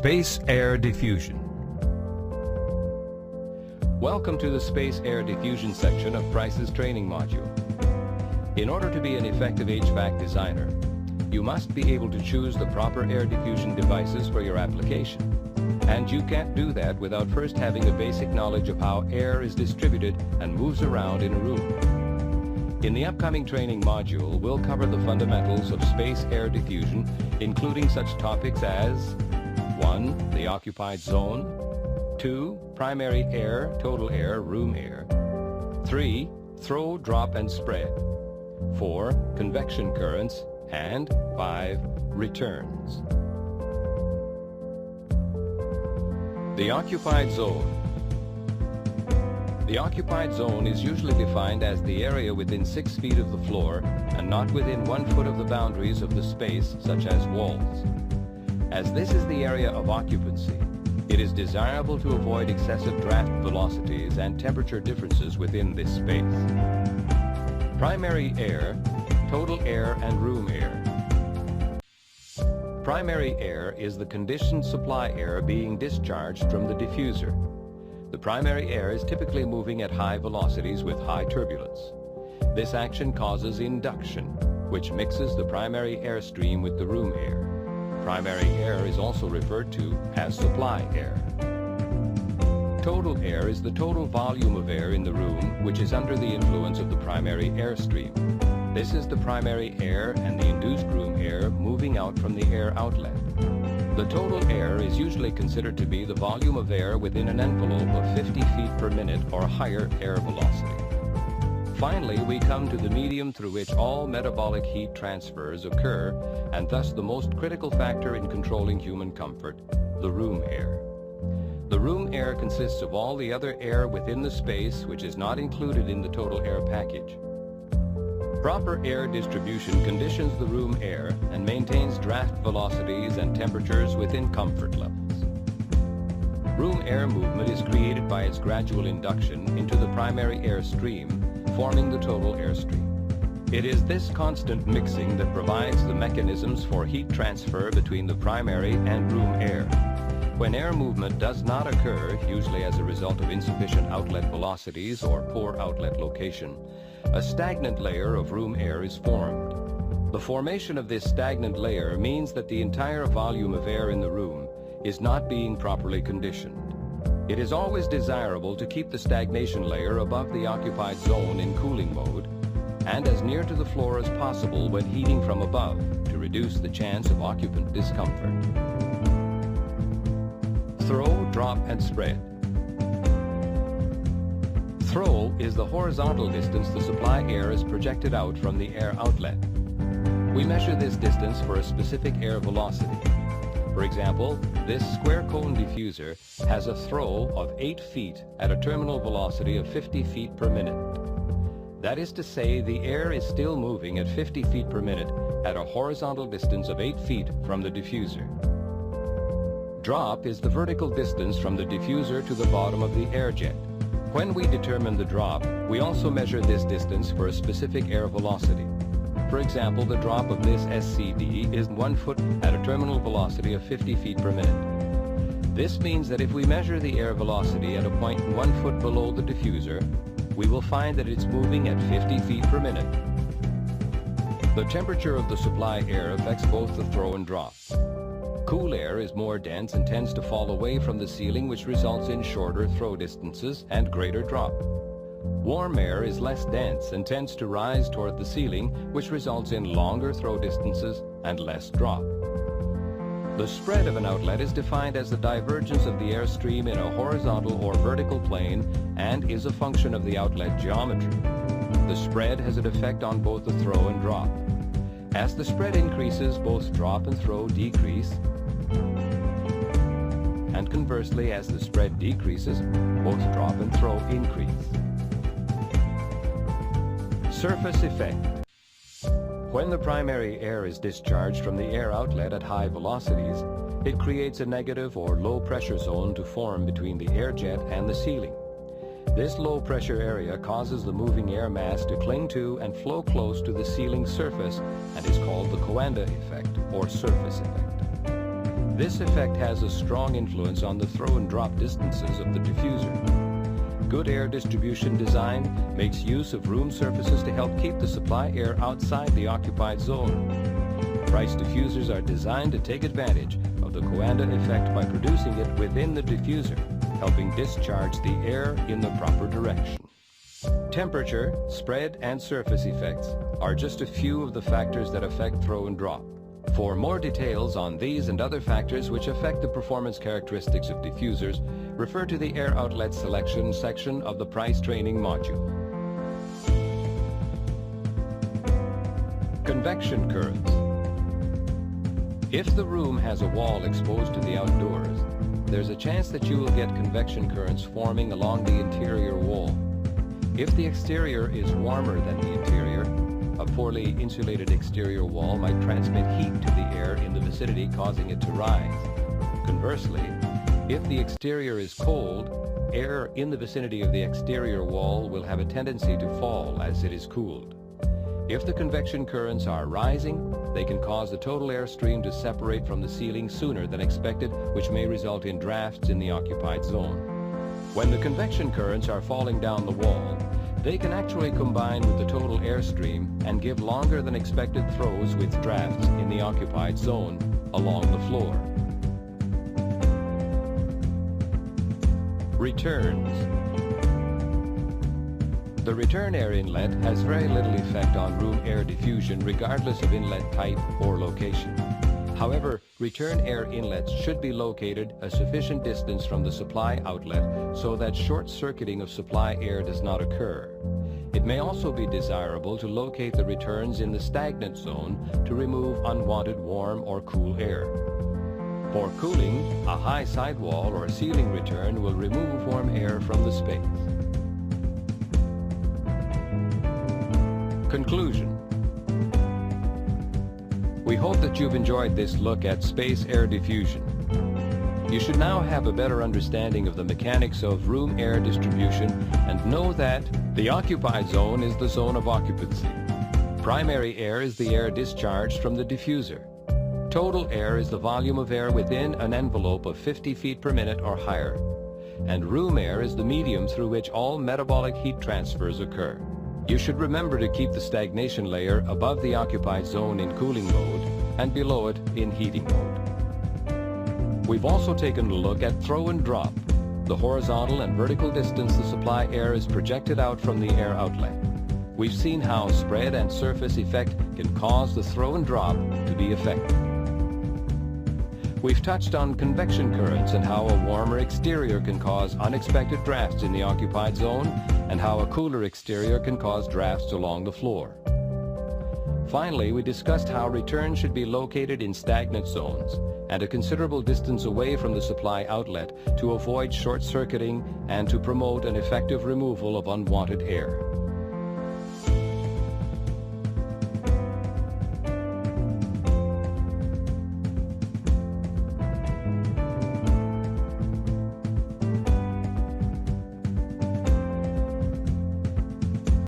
Space Air Diffusion. Welcome to the Space Air Diffusion section of Price's training module. In order to be an effective HVAC designer, you must be able to choose the proper air diffusion devices for your application. And you can't do that without first having a basic knowledge of how air is distributed and moves around in a room. In the upcoming training module, we'll cover the fundamentals of space air diffusion, including such topics as 1. The occupied zone, 2. Primary air, total air, room air, 3. Throw, drop, and spread, 4. Convection currents, and 5. Returns. The occupied zone. The occupied zone is usually defined as the area within 6 feet of the floor and not within 1 foot of the boundaries of the space, such as walls. As this is the area of occupancy, it is desirable to avoid excessive draft velocities and temperature differences within this space. Primary air, total air, and room air. Primary air is the conditioned supply air being discharged from the diffuser. The primary air is typically moving at high velocities with high turbulence. This action causes induction, which mixes the primary air stream with the room air. Primary air is also referred to as supply air. Total air is the total volume of air in the room which is under the influence of the primary air stream. This is the primary air and the induced room air moving out from the air outlet. The total air is usually considered to be the volume of air within an envelope of 50 feet per minute or higher air velocity. Finally, we come to the medium through which all metabolic heat transfers occur, and thus the most critical factor in controlling human comfort, the room air. The room air consists of all the other air within the space which is not included in the total air package. Proper air distribution conditions the room air and maintains draft velocities and temperatures within comfort levels. Room air movement is created by its gradual induction into the primary air stream, forming the total airstream. It is this constant mixing that provides the mechanisms for heat transfer between the primary and room air. When air movement does not occur, usually as a result of insufficient outlet velocities or poor outlet location, a stagnant layer of room air is formed. The formation of this stagnant layer means that the entire volume of air in the room is not being properly conditioned. It is always desirable to keep the stagnation layer above the occupied zone in cooling mode and as near to the floor as possible when heating from above to reduce the chance of occupant discomfort. Throw, drop, and spread. Throw is the horizontal distance the supply air is projected out from the air outlet. We measure this distance for a specific air velocity. For example, this square cone diffuser has a throw of 8 feet at a terminal velocity of 50 feet per minute. That is to say, the air is still moving at 50 feet per minute at a horizontal distance of 8 feet from the diffuser. Drop is the vertical distance from the diffuser to the bottom of the air jet. When we determine the drop, we also measure this distance for a specific air velocity. For example, the drop of this SCD is 1 foot at a terminal velocity of 50 feet per minute. This means that if we measure the air velocity at a point 1 foot below the diffuser, we will find that it's moving at 50 feet per minute. The temperature of the supply air affects both the throw and drop. Cool air is more dense and tends to fall away from the ceiling, which results in shorter throw distances and greater drop. Warm air is less dense and tends to rise toward the ceiling, which results in longer throw distances and less drop. The spread of an outlet is defined as the divergence of the airstream in a horizontal or vertical plane and is a function of the outlet geometry. The spread has an effect on both the throw and drop. As the spread increases, both drop and throw decrease, and conversely, as the spread decreases, both drop and throw increase. Surface effect. When the primary air is discharged from the air outlet at high velocities, it creates a negative or low pressure zone to form between the air jet and the ceiling. This low pressure area causes the moving air mass to cling to and flow close to the ceiling surface and is called the Coanda effect or surface effect. This effect has a strong influence on the throw and drop distances of the diffuser. Good air distribution design makes use of room surfaces to help keep the supply air outside the occupied zone. Price diffusers are designed to take advantage of the Coanda effect by producing it within the diffuser, helping discharge the air in the proper direction. Temperature, spread, and surface effects are just a few of the factors that affect throw and drop. For more details on these and other factors which affect the performance characteristics of diffusers, refer to the Air Outlet Selection section of the Price Training module. Convection currents. If the room has a wall exposed to the outdoors, there's a chance that you will get convection currents forming along the interior wall. If the exterior is warmer than the interior, a poorly insulated exterior wall might transmit heat to the air in the vicinity, causing it to rise. Conversely, if the exterior is cold, air in the vicinity of the exterior wall will have a tendency to fall as it is cooled. If the convection currents are rising, they can cause the total air stream to separate from the ceiling sooner than expected, which may result in drafts in the occupied zone. When the convection currents are falling down the wall, they can actually combine with the total airstream and give longer than expected throws with drafts in the occupied zone along the floor. Returns. The return air inlet has very little effect on room air diffusion regardless of inlet type or location. However, return air inlets should be located a sufficient distance from the supply outlet so that short-circuiting of supply air does not occur. It may also be desirable to locate the returns in the stagnant zone to remove unwanted warm or cool air. For cooling, a high sidewall or ceiling return will remove warm air from the space. Conclusion. We hope that you've enjoyed this look at space air diffusion. You should now have a better understanding of the mechanics of room air distribution and know that the occupied zone is the zone of occupancy. Primary air is the air discharged from the diffuser. Total air is the volume of air within an envelope of 50 feet per minute or higher. And room air is the medium through which all metabolic heat transfers occur. You should remember to keep the stagnation layer above the occupied zone in cooling mode and below it in heating mode. We've also taken a look at throw and drop, the horizontal and vertical distance the supply air is projected out from the air outlet. We've seen how spread and surface effect can cause the throw and drop to be effective. We've touched on convection currents and how a warmer exterior can cause unexpected drafts in the occupied zone and how a cooler exterior can cause drafts along the floor. Finally, we discussed how returns should be located in stagnant zones and a considerable distance away from the supply outlet to avoid short-circuiting and to promote an effective removal of unwanted air.